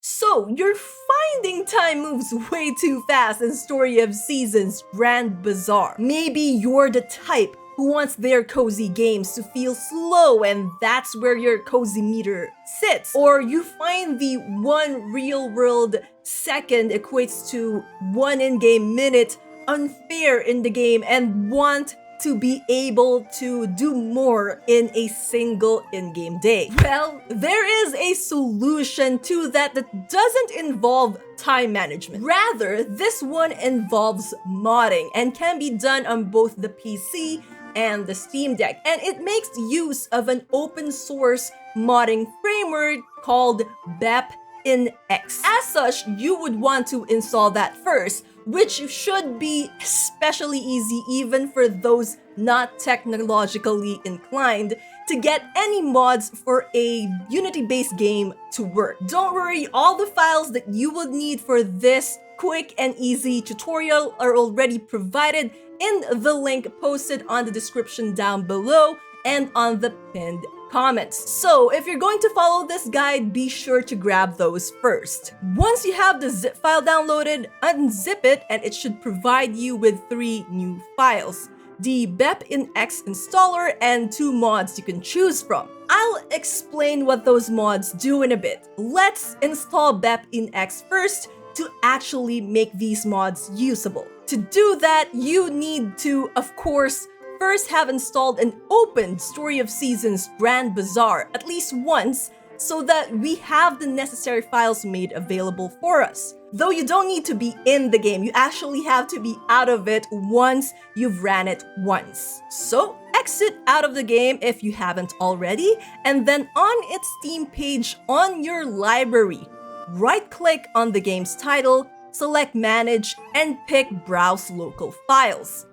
So, your finding time moves way too fast in Story of Seasons Grand Bazaar. Maybe you're the type who wants their cozy games to feel slow and that's where your cozy meter sits. Or you find the 1 real-world second equates to 1 in-game minute unfair in the game and want to be able to do more in a single in-game day. Well, there is a solution to that doesn't involve time management. Rather, this one involves modding and can be done on both the PC and the Steam Deck, and it makes use of an open source modding framework called BepInEX. As such, you would want to install that first, which should be especially easy even for those not technologically inclined to get any mods for a Unity-based game to work. Don't worry, all the files that you would need for this quick and easy tutorial are already provided in the link posted on the description down below and on the pinned comments. So if you're going to follow this guide, be sure to grab those first. Once you have the zip file downloaded, unzip it and it should provide you with 3 new files: the BepInEX installer and 2 mods you can choose from. I'll explain what those mods do in a bit. Let's install BepInEX first to actually make these mods usable. To do that, you need to, of course, first have installed and opened Story of Seasons Grand Bazaar at least once so that we have the necessary files made available for us. Though you don't need to be in the game, you actually have to be out of it once you've ran it once. So exit out of the game if you haven't already, and then on its Steam page on your library, right-click on the game's title, select Manage, and pick Browse Local Files.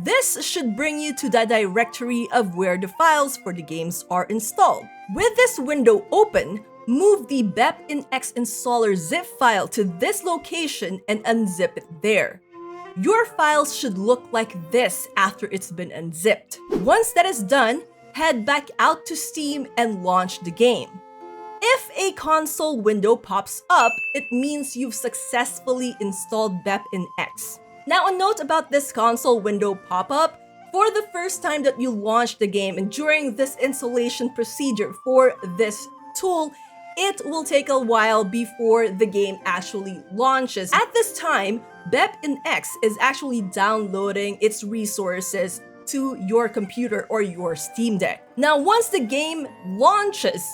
This should bring you to the directory of where the files for the games are installed. With this window open, move the BepInEX installer zip file to this location and unzip it there. Your files should look like this after it's been unzipped. Once that is done, head back out to Steam and launch the game. If a console window pops up, it means you've successfully installed BepInEX. Now, a note about this console window pop-up: for the first time that you launch the game and during this installation procedure for this tool, it will take a while before the game actually launches. At this time, BepInEX is actually downloading its resources to your computer or your Steam Deck. Now, once the game launches,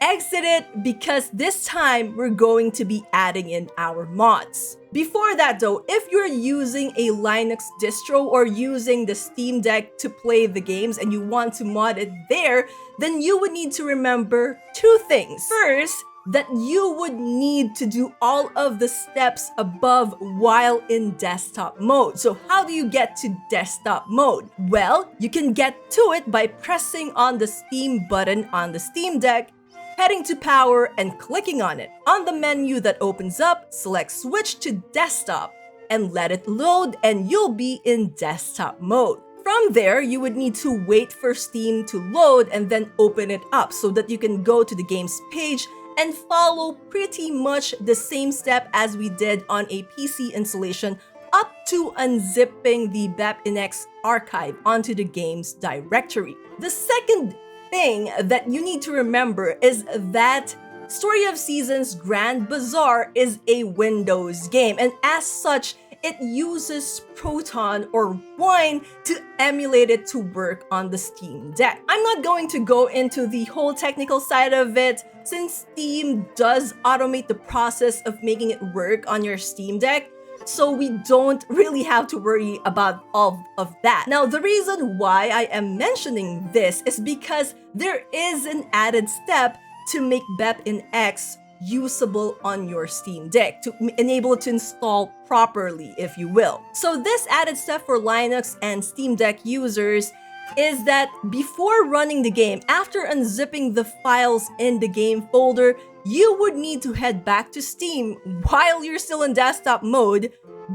exit it because this time we're going to be adding in our mods. Before that though, if you're using a Linux distro or using the Steam Deck to play the games and you want to mod it there, then you would need to remember 2 things. First, that you would need to do all of the steps above while in desktop mode. So how do you get to desktop mode? Well, you can get to it by pressing on the Steam button on the Steam Deck, heading to power and clicking on it. On the menu that opens up, select switch to desktop and let it load and you'll be in desktop mode. From there, you would need to wait for Steam to load and then open it up so that you can go to the game's page and follow pretty much the same step as we did on a PC installation up to unzipping the BepInEX archive onto the game's directory. The second thing that you need to remember is that Story of Seasons Grand Bazaar is a Windows game, and as such, it uses Proton or Wine to emulate it to work on the Steam Deck. I'm not going to go into the whole technical side of it since Steam does automate the process of making it work on your Steam Deck, so we don't really have to worry about all of that. Now, the reason why I am mentioning this is because there is an added step to make BepInEX usable on your Steam Deck, to enable it to install properly, if you will. So this added step for Linux and Steam Deck users is that before running the game, after unzipping the files in the game folder, you would need to head back to Steam while you're still in desktop mode,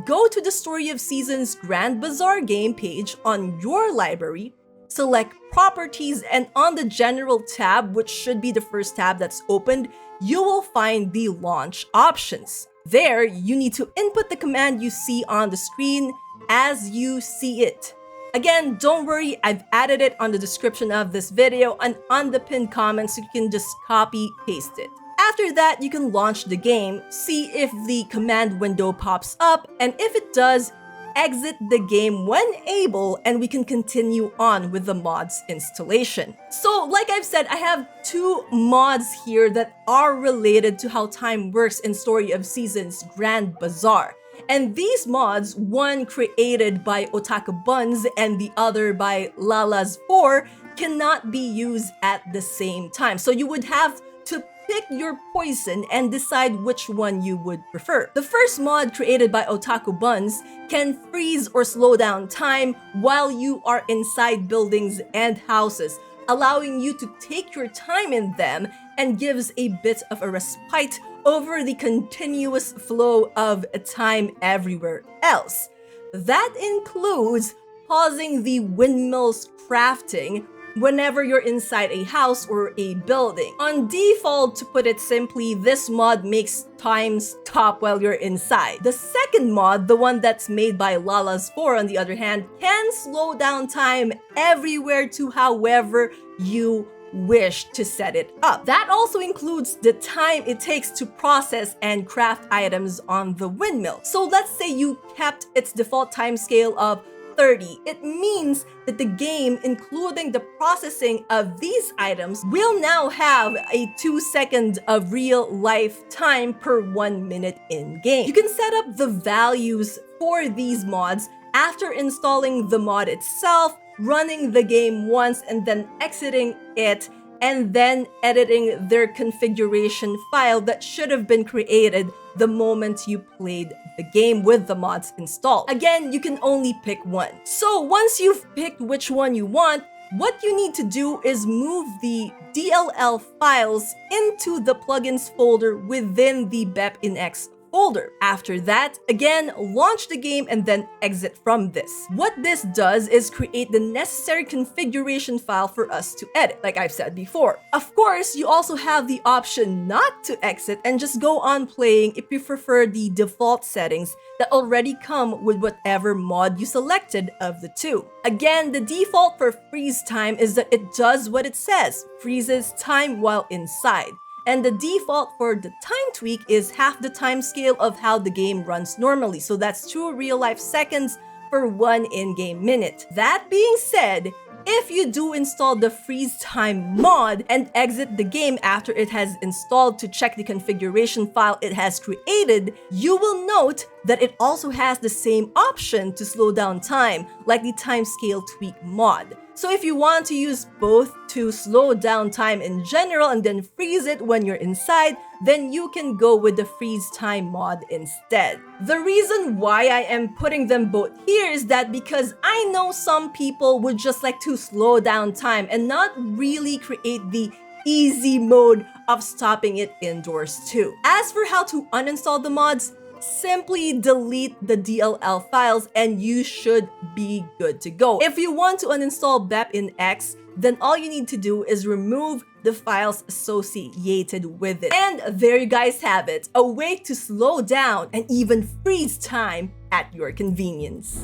go to the Story of Seasons Grand Bazaar game page on your library, select Properties, and on the General tab, which should be the first tab that's opened, you will find the launch options. There, you need to input the command you see on the screen as you see it. Again, don't worry, I've added it on the description of this video and on the pinned comment, so you can just copy paste it. After that, you can launch the game, see if the command window pops up, and if it does, exit the game when able, and we can continue on with the mod's installation. So like I've said, I have two mods here that are related to how time works in Story of Seasons Grand Bazaar. And these mods, one created by Otaku Buns and the other by Lalas4, cannot be used at the same time. So you would have to pick your poison and decide which one you would prefer. The first mod created by Otaku Buns can freeze or slow down time while you are inside buildings and houses, allowing you to take your time in them, and gives a bit of a respite over the continuous flow of time everywhere else. That includes pausing the windmill's crafting whenever you're inside a house or a building. On default, to put it simply, this mod makes time stop while you're inside. The second mod, the one that's made by Lalas4 on the other hand, can slow down time everywhere to however you wish to set it up. That also includes the time it takes to process and craft items on the windmill. So let's say you kept its default timescale of 30. It means that the game, including the processing of these items, will now have a 2 seconds of real life time per 1 minute in game. You can set up the values for these mods after installing the mod itself, running the game once and then exiting it, and then editing their configuration file that should have been created the moment you played the game with the mods installed. Again, you can only pick one. So once you've picked which one you want, what you need to do is move the DLL files into the plugins folder within the BepInEX folder. After that, again, launch the game and then exit from this. What this does is create the necessary configuration file for us to edit, like I've said before. Of course, you also have the option not to exit and just go on playing if you prefer the default settings that already come with whatever mod you selected of the two. Again, the default for freeze time is that it does what it says, freezes time while inside. And the default for the time tweak is half the time scale of how the game runs normally. So that's 2 real-life seconds for 1 in-game minute. That being said, if you do install the freeze time mod and exit the game after it has installed to check the configuration file it has created, you will note that it also has the same option to slow down time, like the timescale tweak mod. So if you want to use both to slow down time in general and then freeze it when you're inside, then you can go with the freeze time mod instead. The reason why I am putting them both here is that because I know some people would just like to slow down time and not really create the easy mode of stopping it indoors too. As for how to uninstall the mods, simply delete the DLL files and you should be good to go. If you want to uninstall BepInEX, then all you need to do is remove the files associated with it. And there you guys have it, a way to slow down and even freeze time at your convenience.